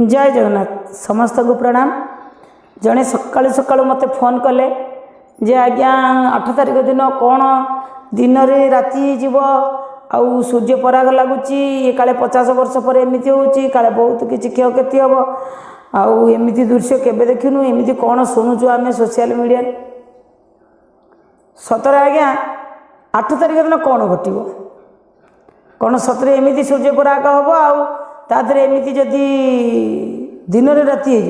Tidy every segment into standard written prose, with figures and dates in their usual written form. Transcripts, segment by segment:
जय जगन्नाथ समस्त को प्रणाम। जड़े सकालू सकालू मत फोन कले जे आज्ञा 8 तारिख दिन कौन दिन रे राति जीव आउ सूर्य पराग लगुच काले 50 वर्ष पर एमती होची काले बहुत किसी क्षयक्षति हम आउ एमती दृश्य केबे देखिनु एमती कौन शुणुचु आम सोशल मीडिया सतरे आज्ञा 8 तारिख दिन कौन घटव कौन सतरे एमती सूर्य पराग हम आउ तादरे एमती जदि दिन रे राति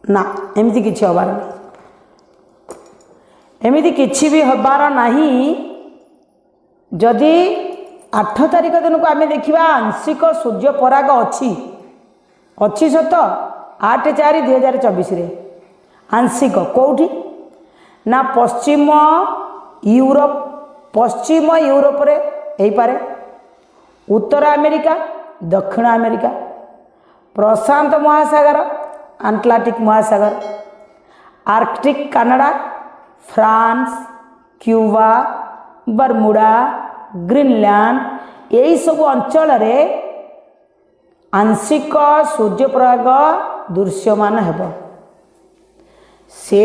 ना एमती किसी हबार ना एमती किसी भी हबार नहीं। जदि 8 तारिख दिन को आम देखा आंशिक सूर्य पराग अच्छी सत 8/4/2024 रे आंशिक कौटी ना पश्चिम यूरोप रे हो पारे उत्तर अमेरिका दक्षिण अमेरिका प्रशांत महासागर आटलांटिक महासागर Arctic Canada France Cuba Bermuda Greenland यही सब अंचल रे आंशिक सूर्यपराग दृश्यमान हेब से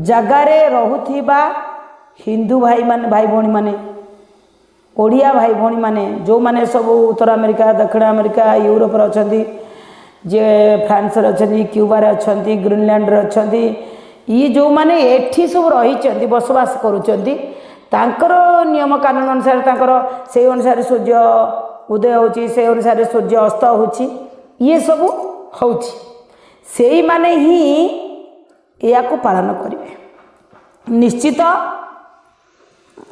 जगार रहुथिबा हिंदू भाई भाई माने ओडिया भाई भौणी माने जो माने सब उत्तर अमेरिका दक्षिण अमेरिका यूरोप अच्छा जे फ्रांस अच्छा क्यूबार अच्छा ग्रीनलैंड अच्छा ये जो माने एठी सब रही बसवास कर नियम कानून अनुसार से अनुसार सूर्य उदय होची से अनुसार सूर्य अस्त होची ये सब होची से माने ही या पालन करेंगे निश्चित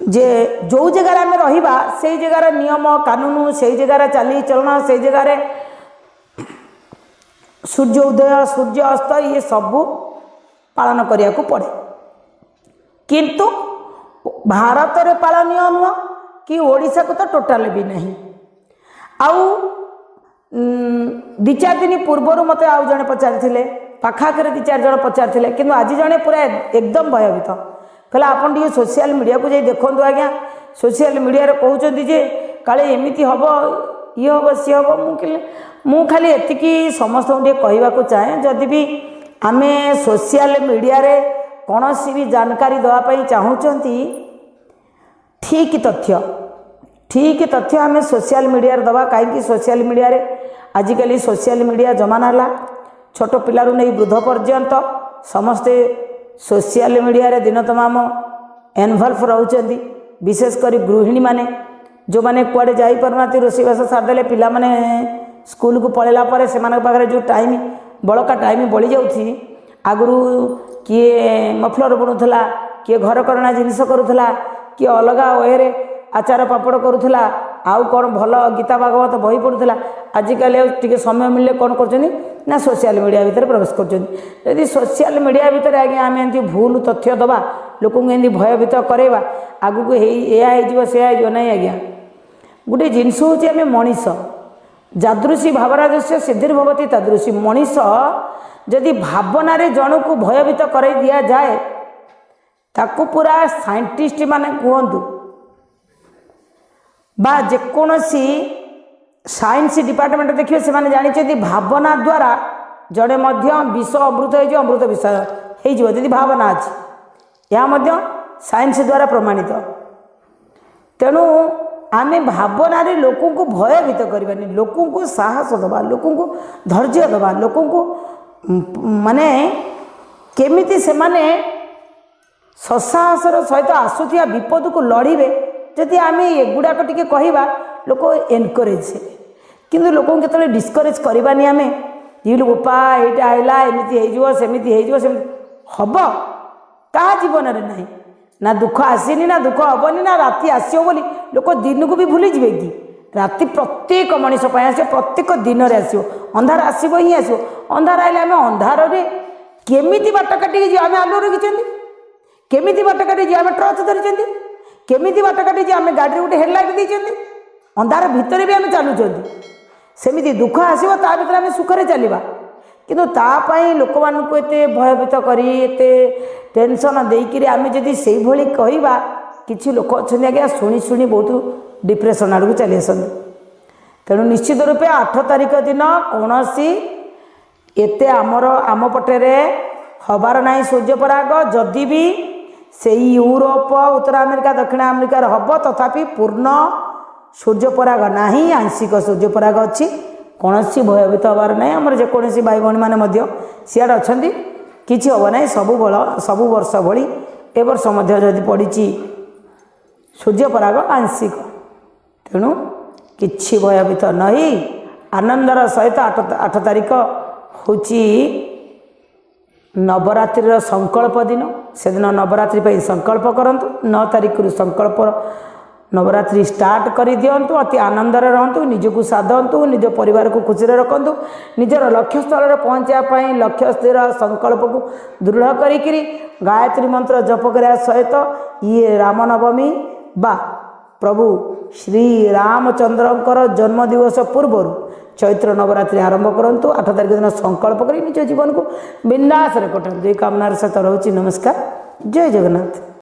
जे जो जगार आम रहिबा से जगार नियम कानून से जगार चाली चलन से जगार सूर्य उदय सूर्य अस्त ये सबू पालन करिया को पड़े किंतु भारत रे पालनीय नुह कि ओडिशा को तो टोटाल भी नहीं आउ 2-4 दिन पूर्वर मत आउ जड़े पचारि पाखाकर 2-4 जन पचारि कि आज जड़े पूरा एकदम भयभीत कहला आपन टी सोशल मीडिया को जाई देखु आज्ञा सोशल मीडिया कहते जे काले एमती हम ये हम सी हम मु खाली एतिकी समस्त कहवाक चाहे जदि भी आम सोशल मीडिया रे कौन सी भी जानकारी दवाई चाहूँगी ठीक तथ्य आम सोशल मीडिया दवा कहीं सोशल मीडिया रे आजिकल सोशल मीडिया जमाना है छोट पिलारू नहीं वृद्ध पर्यंत समस्ते सोशल मीडिया रे दिन तमाम इनवल्व रहउचंदी विशेषकर गृहिणी माने जो माने कुआडे जाई परनाती रोषेबास सारदेले पिला माने स्कूल को पळेला परे सेमान पाखरे जो टाइम बड़का टाइम बड़ी जाउथी आगुरु किए मफलर बुणुथला किए घर करना जिनिस करूथला किए अलगा ओएरे आचार पापड़ करूथला आउ कौन भल गीता भागवत बही पढ़ुला आजिकल टे समय मिलले कौन कर सोशल मीडिया भितर प्रवेश कर सोशल मीडिया भितर आज्ञा आम एमती भूल तथ्य दबा लोक एमती भयभीत करवा आगू से ना आज्ञा गोटे जिनस हूँ आम मनीष जादृशी भावराजस्य सिद्धिर्भवती तादृशी मनीष जदि भावना जन को भयभीत कर दिया जाए ताकू पूरा साइंटिस्ट माने कहतु बा जेकोसी साइंस डिपार्टमेंट देखिए से माने जानी भावना द्वारा जड़े विष अमृत अमृत विष हो भावना अच्छी यह साइंस द्वारा प्रमाणित तेणु आम भावना लोक को भयभीत करवानी लोक को साहस दबा लोक को धैर्य दबा लोक को माने केमिति से माने ससाहसर सहित आसुथिया विपद को लड़े जदि आम एगुड़ाक टी कहवा लोक एनकरेज हे किंतु लोक के डिस्करेज करवानी आम ये गोपा यहाँ आईला एमती होमती हम क्या जीवन में ना ना दुख आसनी ना दुख हेनी ना राति आसो बोली लोक दिन को भी भूली जी कि राति प्रत्येक मनीष आस प्रत्येक दिन में आसो अंधार आसो ही आसो अंधार आइले आम अंधार केमी बाट काटिक आम आलू रखी केमी बाट काटिक आम टर्च धरी केमी बाट काटी आम गाड़ी गोटे हेडलाइट देते अंधार भितर भी आम चलुं सेमती दुख आसो ता भर आम सुखरे चलवा किंतु तापाई लोक मानक एते भयभीत करी एते टेंशन देकर आम जदि से भली कहवा किसी लोक अच्छा आज्ञा शुणी शुणी बहुत डिप्रेशन आड़ को चली आसती तेणु निश्चित रूपे 8 तारिख दिन कौन एते आम पटेरे हबार ना सूर्यपराग जदि भी से यूरोप उत्तर अमेरिका दक्षिण अमेरिकार हम तथापि पूर्ण सूर्यपराग ना आंशिक सूर्यपराग अच्छी कौन भयभीत हबार ना आमर जेकोसी भाई भाई मैंने सियाड़े अच्छा किसी हम ना सब वर्ष भली ए वर्ष जदि पड़ी सूर्यपराग आंशिक तेणु किछि भयभीत नहीं आनंदर सहित 8 तारिख हूँ नवरात्रि संकल्प दिन से दिन नवरात्रि पर संकल्प करंतु 9 तारिख रु संकल्प नवरात्रि स्टार्ट कर दिंतु अति आनंद रहतु निजक साधंतु निज परिवार को खुशी रखु निजर लक्ष्य स्थल पहुँचापी लक्ष्य स्थिर संकल्प को दृढ़ करी गायत्री मंत्र जप करने सहित ये रामनवमी बा प्रभु श्री रामचंद्रंकर जन्मदिवस पूर्व चैत्र नवरात्रि आरंभ करंतु 8 तारिख दिन संकल्प कर निज जीवन को बिंदास कटंतु ये कामनार सहित रोची। नमस्कार, जय जगन्नाथ।